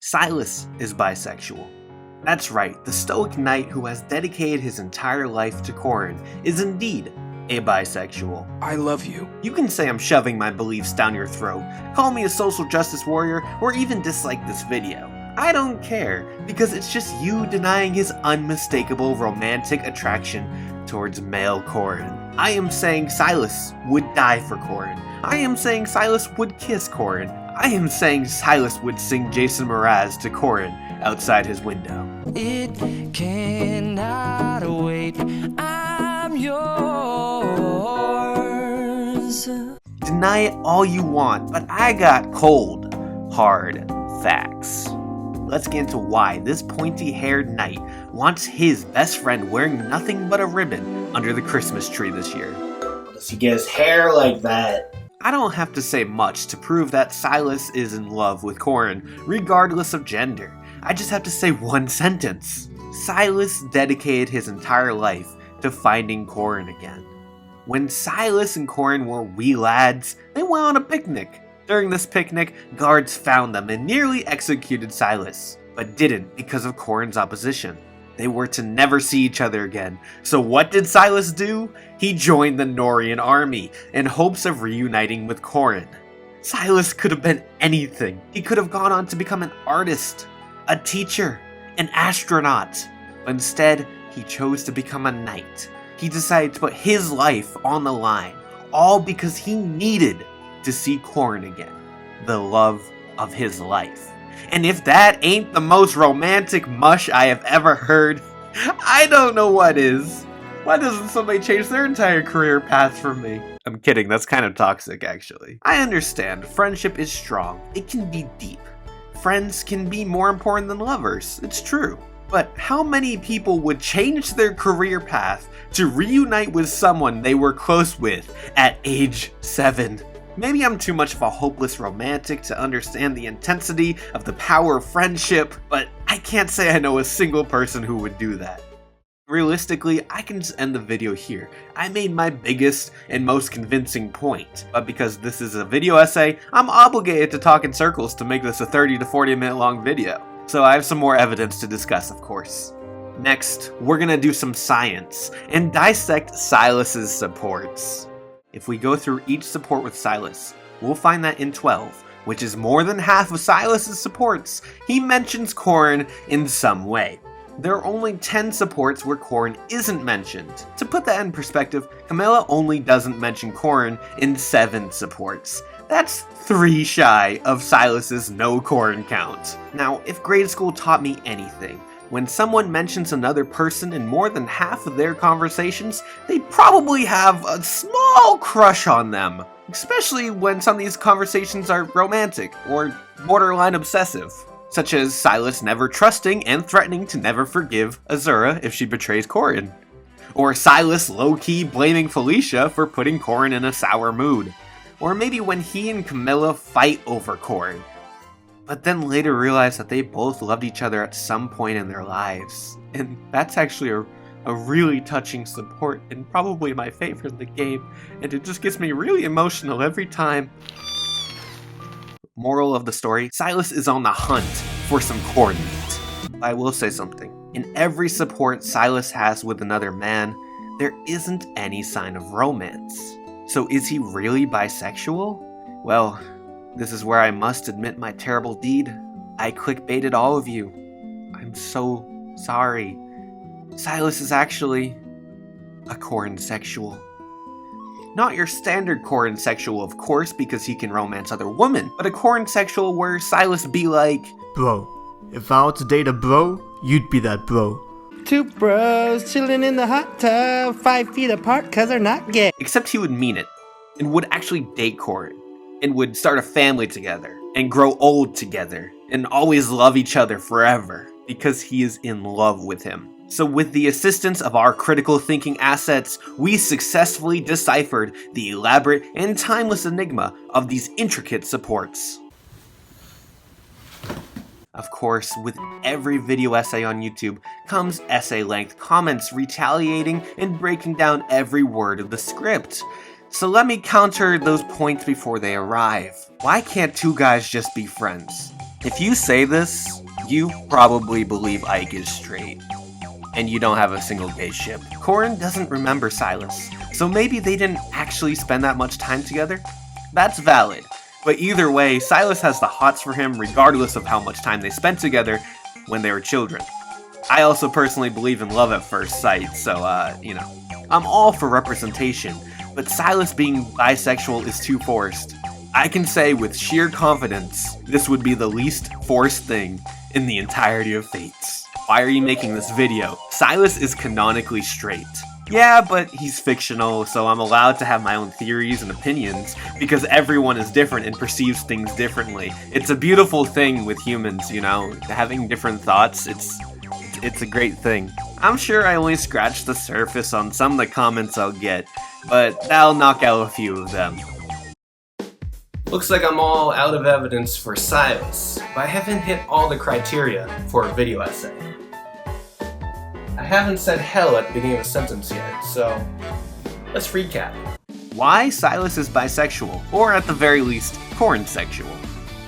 Silas is bisexual. That's right, the stoic knight who has dedicated his entire life to Corrin is indeed a bisexual. I love you. You can say I'm shoving my beliefs down your throat, call me a social justice warrior, or even dislike this video. I don't care, because it's just you denying his unmistakable romantic attraction towards male Corrin. I am saying Silas would die for Corrin. I am saying Silas would kiss Corrin. I am saying Silas would sing Jason Mraz to Corrin outside his window. It cannot wait, I'm yours. Deny it all you want, but I got cold, hard facts. Let's get into why this pointy-haired knight wants his best friend wearing nothing but a ribbon under the Christmas tree this year. Does he get his hair like that? I don't have to say much to prove that Silas is in love with Corrin, regardless of gender. I just have to say one sentence. Silas dedicated his entire life to finding Corrin again. When Silas and Corrin were wee lads, they went on a picnic. During this picnic, guards found them and nearly executed Silas, but didn't because of Corrin's opposition. They were to never see each other again. So what did Silas do? He joined the Nohrian army in hopes of reuniting with Corrin. Silas could have been anything. He could have gone on to become an artist, a teacher, an astronaut. But instead, he chose to become a knight. He decided to put his life on the line, all because he needed to see Corrin again, the love of his life. And if that ain't the most romantic mush I have ever heard, I don't know what is. Why doesn't somebody change their entire career path for me? I'm kidding, that's kind of toxic actually. I understand, friendship is strong. It can be deep. Friends can be more important than lovers, it's true. But how many people would change their career path to reunite with someone they were close with at age 7? Maybe I'm too much of a hopeless romantic to understand the intensity of the power of friendship, but I can't say I know a single person who would do that. Realistically, I can just end the video here. I made my biggest and most convincing point, but because this is a video essay, I'm obligated to talk in circles to make this a 30 to 40 minute long video. So I have some more evidence to discuss, of course. Next, we're gonna do some science and dissect Silas's supports. If we go through each support with Silas, we'll find that in 12, which is more than half of Silas's supports, he mentions Corrin in some way. There are only 10 supports where Corrin isn't mentioned. To put that in perspective, Camilla only doesn't mention Corrin in 7 supports. That's 3 shy of Silas's no Corrin count. Now, if grade school taught me anything, when someone mentions another person in more than half of their conversations, they probably have a small crush on them. Especially when some of these conversations are romantic or borderline obsessive. Such as Silas never trusting and threatening to never forgive Azura if she betrays Corrin. Or Silas low-key blaming Felicia for putting Corrin in a sour mood. Or maybe when he and Camilla fight over Corrin, but then later realize that they both loved each other at some point in their lives. And that's actually a really touching support and probably my favorite in the game, and it just gets me really emotional every time. Moral of the story, Silas is on the hunt for some Corrin meat. I will say something. In every support Silas has with another man, there isn't any sign of romance. So is he really bisexual? Well, this is where I must admit my terrible deed. I clickbaited all of you. I'm so sorry. Silas is actually a Corrin sexual. Not your standard Corrin sexual, of course, because he can romance other women, but a Corrin sexual where Silas be like, bro, if I were to date a bro, you'd be that bro. 2 bros chilling in the hot tub, 5 feet apart cause they're not gay. Except he would mean it, and would actually date Corrin, and would start a family together, and grow old together, and always love each other forever, because he is in love with him. So with the assistance of our critical thinking assets, we successfully deciphered the elaborate and timeless enigma of these intricate supports. Of course, with every video essay on YouTube comes essay-length comments retaliating and breaking down every word of the script. So let me counter those points before they arrive. Why can't 2 guys just be friends? If you say this, you probably believe Ike is straight, and you don't have a single gay ship. Corrin doesn't remember Silas, so maybe they didn't actually spend that much time together? That's valid, but either way, Silas has the hots for him regardless of how much time they spent together when they were children. I also personally believe in love at first sight, so, I'm all for representation, but Silas being bisexual is too forced. I can say with sheer confidence, this would be the least forced thing in the entirety of Fates. Why are you making this video? Silas is canonically straight. Yeah, but he's fictional, so I'm allowed to have my own theories and opinions, because everyone is different and perceives things differently. It's a beautiful thing with humans, having different thoughts, it's a great thing. I'm sure I only scratched the surface on some of the comments I'll get, but that'll knock out a few of them. Looks like I'm all out of evidence for Silas, but I haven't hit all the criteria for a video essay. I haven't said hell at the beginning of a sentence yet, so let's recap. Why Silas is bisexual, or at the very least, Corrin-sexual.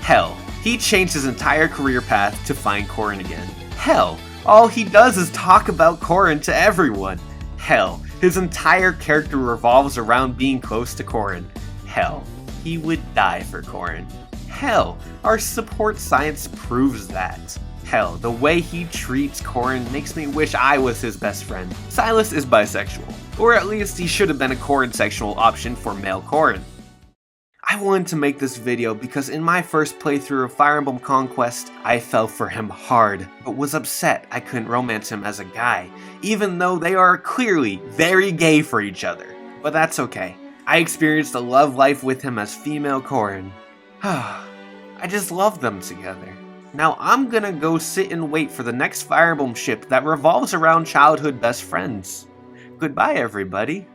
Hell, he changed his entire career path to find Corrin again. Hell, all he does is talk about Corrin to everyone. Hell, his entire character revolves around being close to Corrin. Hell, he would die for Corrin. Hell, our support science proves that. Hell, the way he treats Corrin makes me wish I was his best friend. Silas is bisexual, or at least he should have been a Corrin-sexual option for male Corrin. I wanted to make this video because in my first playthrough of Fire Emblem Conquest, I fell for him hard, but was upset I couldn't romance him as a guy, even though they are clearly very gay for each other. But that's okay. I experienced a love life with him as female Corrin. I just love them together. Now I'm gonna go sit and wait for the next Fire Emblem ship that revolves around childhood best friends. Goodbye, everybody.